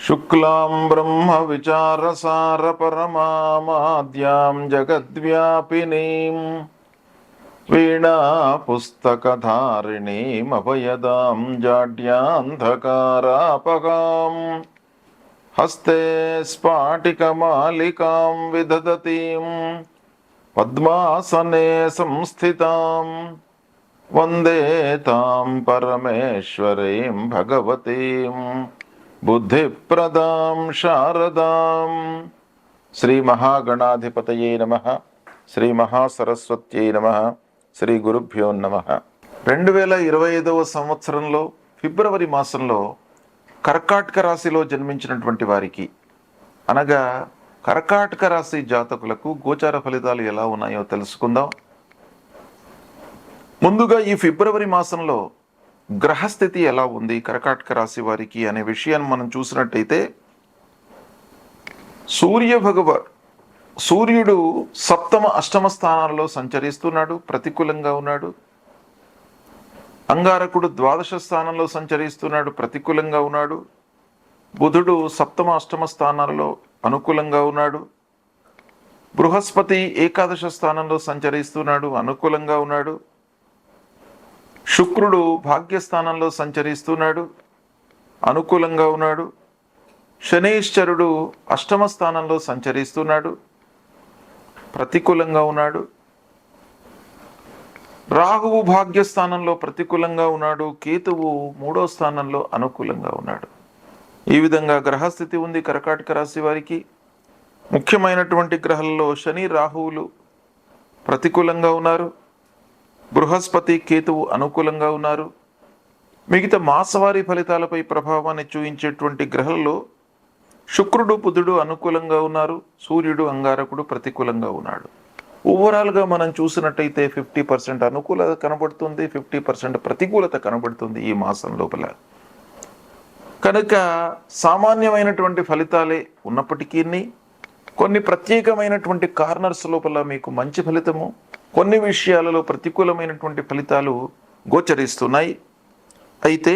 శుక్లాం బ్రహ్మ విచారసార పరమామాద్యాం జగద్వ్యాపినీం వీణా పుస్తకధారిణీం అభయదాం జాడ్యాంధకారాపగాం హస్తే స్ఫాటికమాలికాం విదదతీం పద్మాసనే సంస్థితాం వందే తాం పరమేశ్వరీం భగవతీం బుద్ధిప్రదాం శారదాం. శ్రీ మహాగణాధిపతయే నమః. శ్రీ మహాసరస్వత్యై నమః. శ్రీ గురుభ్యో నమః. 2025వ సంవత్సరంలో ఫిబ్రవరి మాసంలో కర్కాటక రాశిలో జన్మించినటువంటి వారికి, అనగా కర్కాటక రాశి జాతకులకు గోచార ఫలితాలు ఎలా ఉన్నాయో తెలుసుకుందాం. ముందుగా ఈ ఫిబ్రవరి మాసంలో గ్రహస్థితి ఎలా ఉంది కర్కాటక రాశి వారికి అనే విషయాన్ని మనం చూసినట్టయితే, సూర్యుడు సప్తమ అష్టమ స్థానాల్లో సంచరిస్తున్నాడు, ప్రతికూలంగా ఉన్నాడు. అంగారకుడు ద్వాదశ స్థానంలో సంచరిస్తున్నాడు, ప్రతికూలంగా ఉన్నాడు. బుధుడు సప్తమ అష్టమ స్థానాలలో అనుకూలంగా ఉన్నాడు. బృహస్పతి ఏకాదశ స్థానంలో సంచరిస్తున్నాడు, అనుకూలంగా ఉన్నాడు. శుక్రుడు భాగ్యస్థానంలో సంచరిస్తున్నాడు, అనుకూలంగా ఉన్నాడు. శనీశ్వరుడు అష్టమ స్థానంలో సంచరిస్తున్నాడు, ప్రతికూలంగా ఉన్నాడు. రాహువు భాగ్యస్థానంలో ప్రతికూలంగా ఉన్నాడు. కేతువు మూడో స్థానంలో అనుకూలంగా ఉన్నాడు. ఈ విధంగా గ్రహస్థితి ఉంది కర్కాటక రాశి వారికి. ముఖ్యమైనటువంటి గ్రహాలలో శని రాహువులు ప్రతికూలంగా ఉన్నారు. బృహస్పతి కేతువు అనుకూలంగా ఉన్నారు. మిగతా మాసవారీ ఫలితాలపై ప్రభావాన్ని చూపించేటువంటి గ్రహాలలో శుక్రుడు బుధుడు అనుకూలంగా ఉన్నారు. సూర్యుడు అంగారకుడు ప్రతికూలంగా ఉన్నాడు. ఓవరాల్గా మనం చూసినట్టయితే 50% అనుకూలత కనబడుతుంది, 50% ప్రతికూలత కనబడుతుంది ఈ మాసం లోపల. కనుక సామాన్యమైనటువంటి ఫలితాలే ఉన్నప్పటికీ కొన్ని ప్రత్యేకమైనటువంటి కార్నర్స్ లోపల మీకు మంచి ఫలితము, కొన్ని విషయాలలో ప్రతికూలమైనటువంటి ఫలితాలు గోచరిస్తున్నాయి. అయితే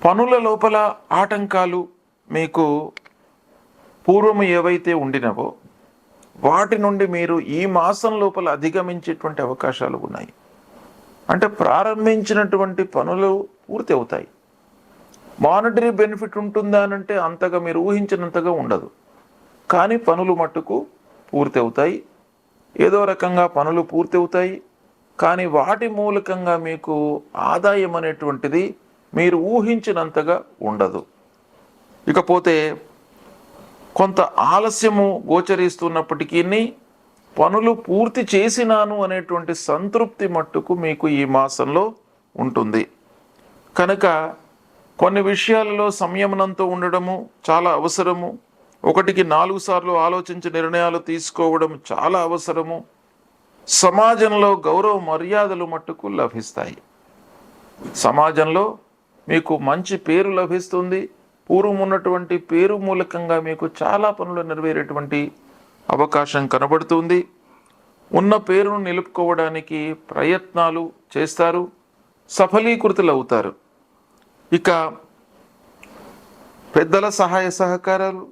పనుల లోపల ఆటంకాలు మీకు పూర్వము ఏవైతే ఉండినవో వాటి నుండి మీరు ఈ మాసం లోపల అధిగమించేటువంటి అవకాశాలు ఉన్నాయి. అంటే ప్రారంభించినటువంటి పనులు పూర్తి అవుతాయి. మానిటరీ బెనిఫిట్ ఉంటుందా అంటే అంతగా మీరు ఊహించినంతగా ఉండదు, కానీ పనులు మట్టుకు పూర్తి అవుతాయి. ఏదో రకంగా పనులు పూర్తి అవుతాయి, కానీ వాటి మూలకంగా మీకు ఆదాయం అనేటువంటిది మీరు ఊహించినంతగా ఉండదు. ఇకపోతే కొంత ఆలస్యము గోచరిస్తున్నప్పటికీ పనులు పూర్తి చేసినాను అనేటువంటి సంతృప్తి మట్టుకు మీకు ఈ మాసంలో ఉంటుంది. కనుక కొన్ని విషయాలలో సంయమనంతో ఉండడము చాలా అవసరము. 1కి 4 సార్లు ఆలోచించి నిర్ణయాలు తీసుకోవడం చాలా అవసరము. సమాజంలో గౌరవ మర్యాదలు మట్టుకు లభిస్తాయి. సమాజంలో మీకు మంచి పేరు లభిస్తుంది. పూర్వం ఉన్నటువంటి పేరు మూలకంగా మీకు చాలా పనులు నెరవేరేటువంటి అవకాశం కనబడుతుంది. ఉన్న పేరును నిలుపుకోవడానికి ప్రయత్నాలు చేస్తారు, సఫలీకృతులు అవుతారు. ఇక పెద్దల సహాయ సహకారాలు,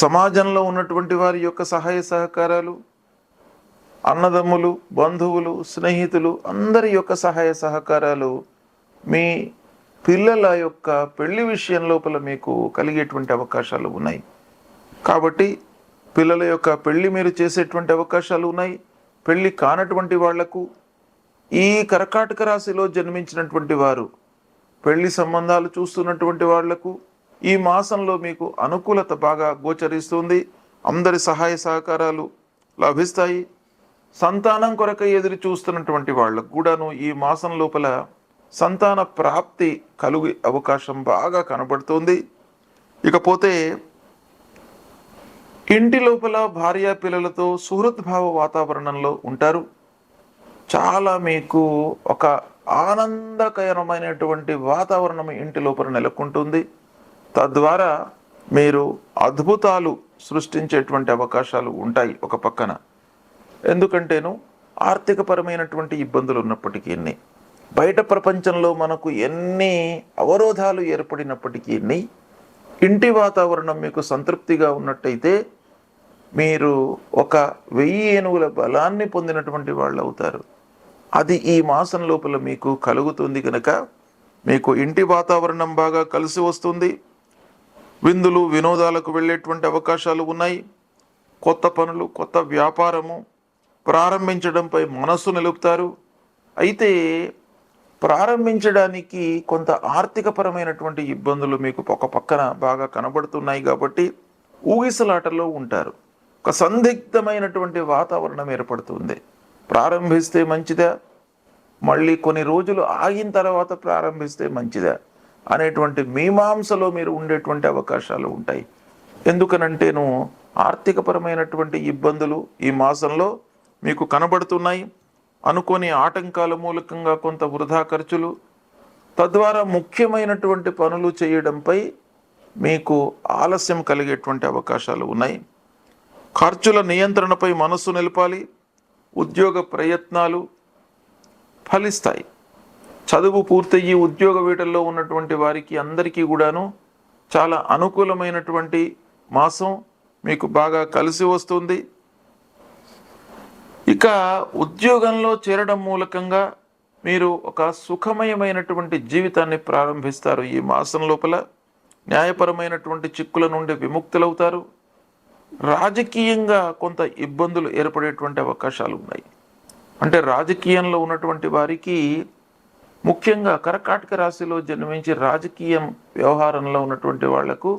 సమాజంలో ఉన్నటువంటి వారి యొక్క సహాయ సహకారాలు, అన్నదమ్ములు, బంధువులు, స్నేహితులు అందరి యొక్క సహాయ సహకారాలు మీ పిల్లల యొక్క పెళ్లి విషయం లోపల మీకు కలిగేటువంటి అవకాశాలు ఉన్నాయి. కాబట్టి పిల్లల యొక్క పెళ్లి మీరు చేసేటువంటి అవకాశాలు ఉన్నాయి. పెళ్లి కానటువంటి వాళ్లకు, ఈ కర్కాటక రాశిలో జన్మించినటువంటి వారు పెళ్లి సంబంధాలు చూస్తున్నటువంటి వాళ్లకు ఈ మాసంలో మీకు అనుకూలత బాగా గోచరిస్తుంది. అందరి సహాయ సహకారాలు లభిస్తాయి. సంతానం కొరకై ఎదురు చూస్తున్నటువంటి వాళ్ళకు కూడాను ఈ మాసం లోపల సంతాన ప్రాప్తి కలుగు అవకాశం బాగా కనబడుతుంది. ఇకపోతే ఇంటి లోపల భార్యా పిల్లలతో సుహృద్భావ వాతావరణంలో ఉంటారు. చాలా మీకు ఒక ఆనందకరమైనటువంటి వాతావరణం ఇంటి లోపల నెలకొంటుంది. తద్వారా మీరు అద్భుతాలు సృష్టించేటువంటి అవకాశాలు ఉంటాయి ఒక పక్కన. ఎందుకంటేను ఆర్థికపరమైనటువంటి ఇబ్బందులు ఉన్నప్పటికీ బయట ప్రపంచంలో మనకు ఎన్ని అవరోధాలు ఏర్పడినప్పటికీ ఇంటి వాతావరణం మీకు సంతృప్తిగా ఉన్నట్టయితే మీరు ఒక 1000 ఏనుగుల బలాన్ని పొందినటువంటి వాళ్ళు అవుతారు. అది ఈ మాసం లోపల మీకు కలుగుతుంది కనుక మీకు ఇంటి వాతావరణం బాగా కలిసి వస్తుంది. విందులు వినోదాలకు వెళ్ళేటువంటి అవకాశాలు ఉన్నాయి. కొత్త పనులు, కొత్త వ్యాపారము ప్రారంభించడంపై మనస్సు నిలుపుతారు. అయితే ప్రారంభించడానికి కొంత ఆర్థికపరమైనటువంటి ఇబ్బందులు మీకు ఒక పక్కన బాగా కనబడుతున్నాయి కాబట్టి ఊగిసలాటలో ఉంటారు. ఒక సందిగ్ధమైనటువంటి వాతావరణం ఏర్పడుతుంది. ప్రారంభిస్తే మంచిదా, మళ్ళీ కొన్ని రోజులు ఆగిన తర్వాత ప్రారంభిస్తే మంచిదా అనేటువంటి మీమాంసలో మీరు ఉండేటువంటి అవకాశాలు ఉంటాయి. ఎందుకనంటేను ఆర్థికపరమైనటువంటి ఇబ్బందులు ఈ మాసంలో మీకు కనబడుతున్నాయి. అనుకోని ఆటంకాల మూలకంగా కొంత వృధా ఖర్చులు, తద్వారా ముఖ్యమైనటువంటి పనులు చేయడంపై మీకు ఆలస్యం కలిగేటువంటి అవకాశాలు ఉన్నాయి. ఖర్చుల నియంత్రణపై మనస్సు నిలపాలి. ఉద్యోగ ప్రయత్నాలు ఫలిస్తాయి. చదువు పూర్తయ్యి ఉద్యోగ వేటల్లో ఉన్నటువంటి వారికి అందరికీ కూడాను చాలా అనుకూలమైనటువంటి మాసం మీకు బాగా కలిసి వస్తుంది. ఇక ఉద్యోగంలో చేరడం మూలకంగా మీరు ఒక సుఖమయమైనటువంటి జీవితాన్ని ప్రారంభిస్తారు. ఈ మాసం లోపల న్యాయపరమైనటువంటి చిక్కుల నుండి విముక్తులవుతారు. రాజకీయంగా కొంత ఇబ్బందులు ఏర్పడేటువంటి అవకాశాలు ఉన్నాయి. అంటే రాజకీయంలో ఉన్నటువంటి వారికి, ముఖ్యంగా కర్కాటక రాశిలో జన్మించి రాజకీయం వ్యవహారంలో ఉన్నటువంటి వాళ్లకు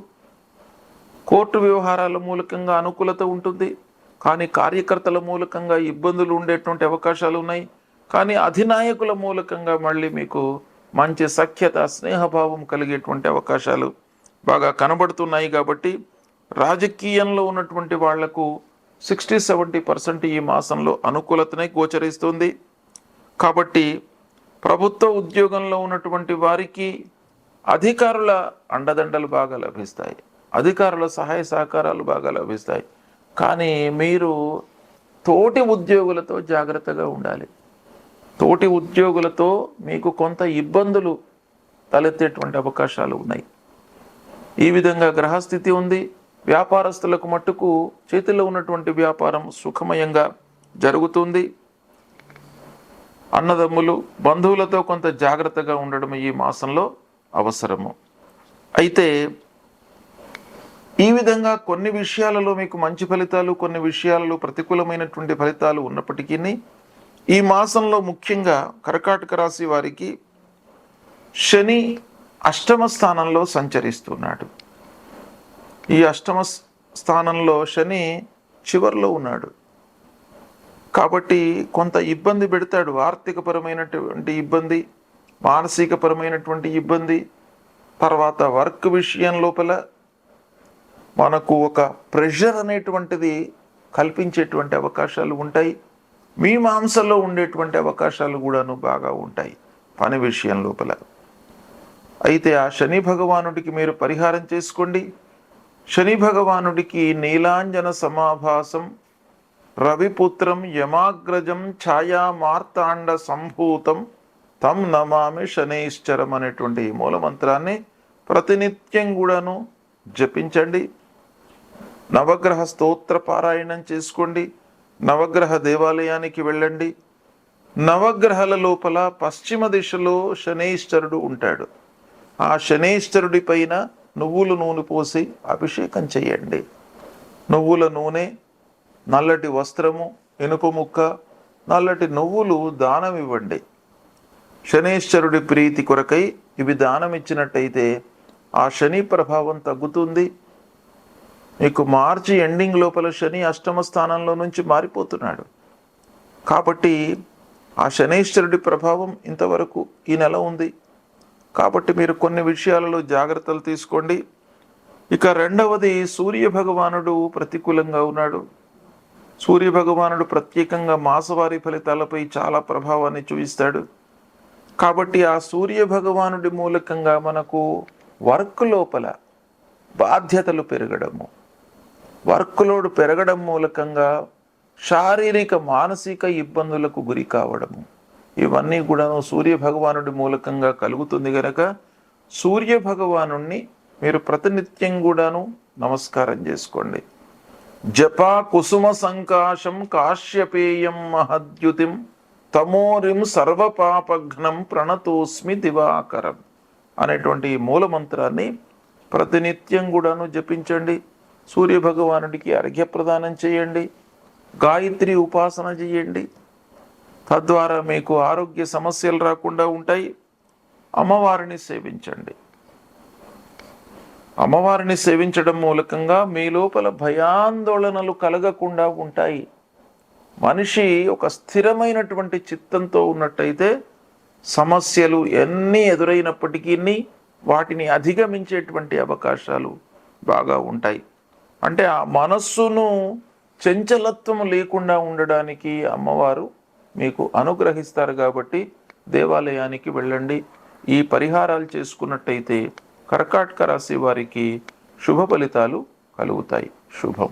కోర్టు వ్యవహారాల మూలకంగా అనుకూలత ఉంటుంది. కానీ కార్యకర్తల మూలకంగా ఇబ్బందులు ఉండేటువంటి అవకాశాలు ఉన్నాయి. కానీ అధినాయకుల మూలకంగా మళ్ళీ మీకు మంచి సఖ్యత, స్నేహభావం కలిగేటువంటి అవకాశాలు బాగా కనబడుతున్నాయి. కాబట్టి రాజకీయంలో ఉన్నటువంటి వాళ్లకు 60-70% ఈ మాసంలో అనుకూలతనే గోచరిస్తుంది. కాబట్టి ప్రభుత్వ ఉద్యోగంలో ఉన్నటువంటి వారికి అధికారుల అండదండలు బాగా లభిస్తాయి. అధికారుల సహాయ సహకారాలు బాగా లభిస్తాయి. కానీ మీరు తోటి ఉద్యోగులతో జాగ్రత్తగా ఉండాలి. తోటి ఉద్యోగులతో మీకు కొంత ఇబ్బందులు తలెత్తేటువంటి అవకాశాలు ఉన్నాయి. ఈ విధంగా గ్రహస్థితి ఉంది. వ్యాపారస్తులకు మట్టుకు చేతిలో ఉన్నటువంటి వ్యాపారం సుఖమయంగా జరుగుతుంది. అన్నదమ్ములు, బంధువులతో కొంత జాగ్రత్తగా ఉండడం ఈ మాసంలో అవసరము. అయితే ఈ విధంగా కొన్ని విషయాలలో మీకు మంచి ఫలితాలు, కొన్ని విషయాలలో ప్రతికూలమైనటువంటి ఫలితాలు ఉన్నప్పటికీ ఈ మాసంలో ముఖ్యంగా కర్కాటక రాశి వారికి శని అష్టమ స్థానంలో సంచరిస్తున్నాడు. ఈ అష్టమ స్థానంలో శని చివర్లో ఉన్నాడు కాబట్టి కొంత ఇబ్బంది పెడతాడు. ఆర్థికపరమైనటువంటి ఇబ్బంది, మానసికపరమైనటువంటి ఇబ్బంది, తర్వాత వర్క్ విషయం లోపల మనకు ఒక ప్రెషర్ అనేటువంటిది కల్పించేటువంటి అవకాశాలు ఉంటాయి. మీ మాంసంలో ఉండేటువంటి అవకాశాలు కూడాను బాగా ఉంటాయి పని విషయం లోపల. అయితే ఆ శని భగవానుడికి మీరు పరిహారం చేసుకోండి. శని భగవానుడికి నీలాంజన సమాభాసం రవిపుత్రం యమాగ్రజం ఛాయా మార్తాండ సంభూతం తం నమామి శనైశ్చరం అనేటువంటి మూలమంత్రాన్ని ప్రతినిత్యం కూడాను జపించండి. నవగ్రహ స్తోత్ర పారాయణం చేసుకోండి. నవగ్రహ దేవాలయానికి వెళ్ళండి. నవగ్రహాల లోపల పశ్చిమ దిశలో శనైశ్చరుడు ఉంటాడు. ఆ శనైశ్చరుడి పైన నువ్వుల నూనె పోసి అభిషేకం చేయండి. నువ్వుల నూనె, నల్లటి వస్త్రము, ఇనుప ముక్క, నల్లటి నువ్వులు దానం ఇవ్వండి. శనైశ్చరుడి ప్రీతి కొరకై ఇవి దానం ఇచ్చినట్టయితే ఆ శని ప్రభావం తగ్గుతుంది. మీకు మార్చి ఎండింగ్ లోపల శని అష్టమ స్థానంలో నుంచి మారిపోతున్నాడు కాబట్టి ఆ శనైశ్వరుడి ప్రభావం ఇంతవరకు ఈ నెల ఉంది. కాబట్టి మీరు కొన్ని విషయాలలో జాగ్రత్తలు తీసుకోండి. ఇక రెండవది, సూర్య భగవానుడు ప్రతికూలంగా ఉన్నాడు. సూర్య భగవానుడు ప్రత్యేకంగా మాసవారి ఫలితాలపై చాలా ప్రభావాన్ని చూపిస్తాడు. కాబట్టి ఆ సూర్య భగవానుడి మూలకంగా మనకు వర్క్ లోపల బాధ్యతలు పెరగడము, వర్క్ లోడ్ పెరగడం మూలకంగా శారీరక మానసిక ఇబ్బందులకు గురి కావడము, ఇవన్నీ కూడాను సూర్య భగవానుడి మూలకంగా కలుగుతుంది గనక సూర్య భగవాను మీరు ప్రతినిత్యం కూడాను నమస్కారం చేసుకోండి. జపా కుసుమ సంకాశం కాశ్యపేయం మహద్యుతిం తమోరిం సర్వపాపఘ్నం ప్రణతోస్మి దివాకరం అనేటువంటి మూలమంత్రాన్ని ప్రతినిత్యం కూడాను జపించండి. సూర్య భగవానుడికి అర్ఘ్యప్రదానం చేయండి, గాయత్రి ఉపాసన చేయండి. తద్వారా మీకు ఆరోగ్య సమస్యలు రాకుండా ఉంటాయి. అమ్మవారిని సేవించండి. అమ్మవారిని సేవించడం మూలకంగా మీ లోపల భయాందోళనలు కలగకుండా ఉంటాయి. మనిషి ఒక స్థిరమైనటువంటి చిత్తంతో ఉన్నట్టయితే సమస్యలు ఎన్ని ఎదురైనప్పటికీ వాటిని అధిగమించేటువంటి అవకాశాలు బాగా ఉంటాయి. అంటే ఆ మనస్సును చంచలత్వం లేకుండా ఉండడానికి అమ్మవారు మీకు అనుగ్రహిస్తారు. కాబట్టి దేవాలయానికి వెళ్ళండి. ఈ పరిహారాలు చేసుకున్నట్టయితే కర్కాటక రాశి వారికి శుభ ఫలితాలు కలుగుతాయి. శుభం.